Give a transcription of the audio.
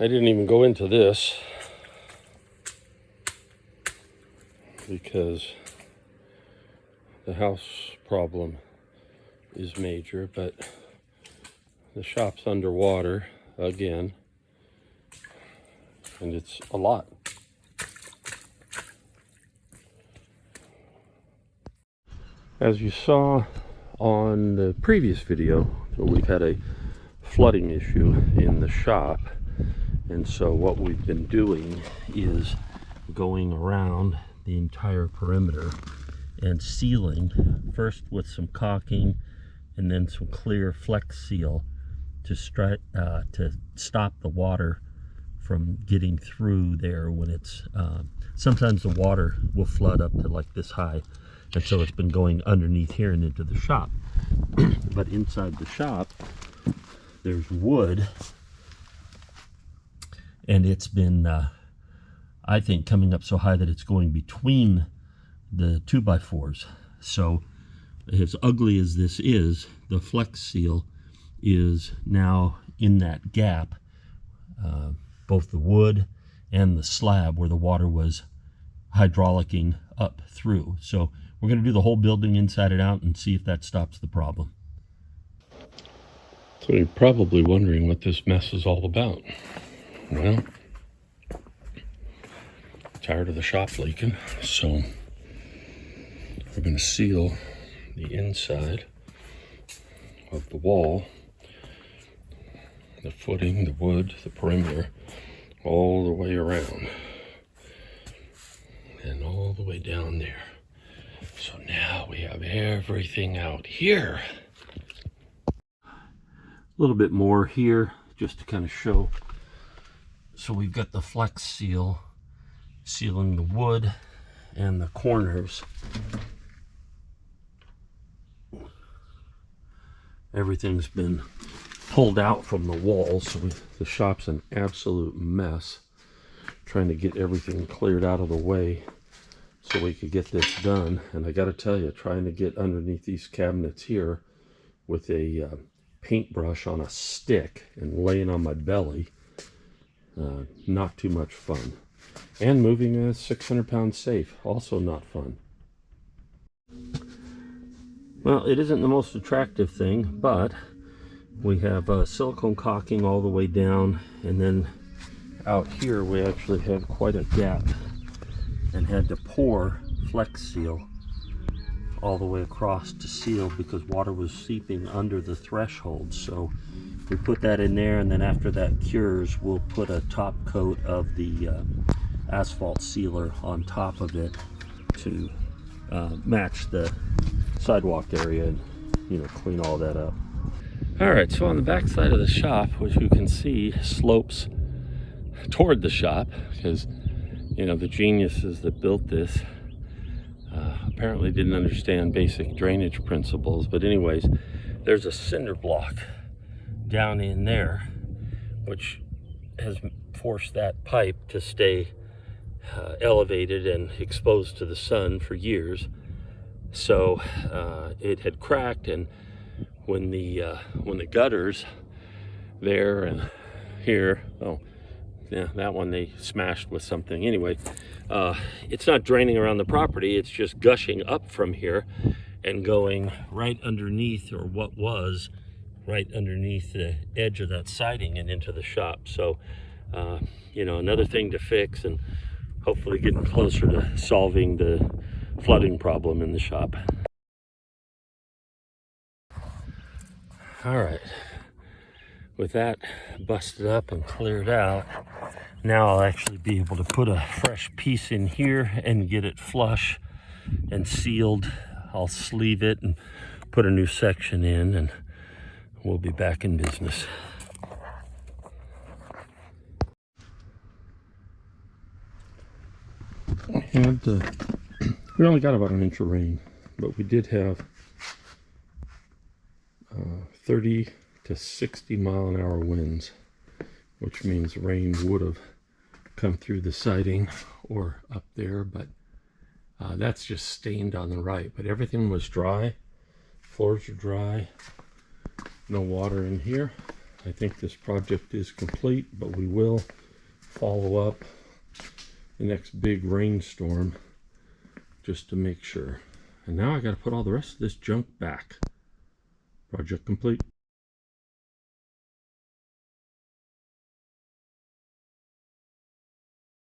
I didn't even go into this because the house problem is major, but the shop's underwater again, and it's a lot. As you saw on the previous video, so we've had a flooding issue in the shop, and so what we've been doing is going around the entire perimeter and sealing, first with some caulking and then some clear Flex Seal to stop the water from getting through there when it's sometimes the water will flood up to like this high, and so it's been going underneath here and into the shop. But inside the shop there's wood, and it's been I think coming up so high that it's going between the 2x4s. So as ugly as this is, the Flex Seal is now in that gap, both the wood and the slab where the water was hydraulicking up through. So we're going to do the whole building inside and out and see if that stops the problem. So you're probably wondering what this mess is all about. Well, tired of the shop leaking, so we're going to seal the inside of the wall, the footing, the wood, the perimeter, all the way around and all the way down there. So now we have everything out here. A little bit more here just to kind of show. So we've got the Flex Seal sealing the wood and the corners. Everything's been pulled out from the walls, so the shop's an absolute mess. Trying to get everything cleared out of the way so we could get this done. And I got to tell you, trying to get underneath these cabinets here with a paintbrush on a stick and laying on my belly, not too much fun. And moving a 600-pound safe, also not fun. Well, it isn't the most attractive thing, but we have silicone caulking all the way down, and then out here we actually have quite a gap and had to pour Flex Seal all the way across to seal because water was seeping under the threshold. So we put that in there, and then after that cures, we'll put a top coat of the asphalt sealer on top of it to match the sidewalk area and, you know, clean all that up. All right, so on the back side of the shop, which you can see slopes toward the shop, because, you know, the geniuses that built this apparently didn't understand basic drainage principles. But anyways, there's a cinder block down in there which has forced that pipe to stay elevated and exposed to the sun for years. So it had cracked, and when the gutters there and here, oh yeah, that one they smashed with something. Anyway, it's not draining around the property, it's just gushing up from here and going right underneath, or what was right underneath the edge of that siding and into the shop. So you know, another thing to fix, and hopefully getting closer to solving the flooding problem in the shop. All right, with that busted up and cleared out, now I'll actually be able to put a fresh piece in here and get it flush and sealed. I'll sleeve it and put a new section in, and we'll be back in business. We only got about an inch of rain, but we did have 30 to 60 mile an hour winds, which means rain would have come through the siding or up there, but that's just stained on the right. But everything was dry, floors are dry, no water in here, I think this project is complete, but we will follow up the next big rainstorm just to make sure. And now I got to put all the rest of this junk back. Project complete.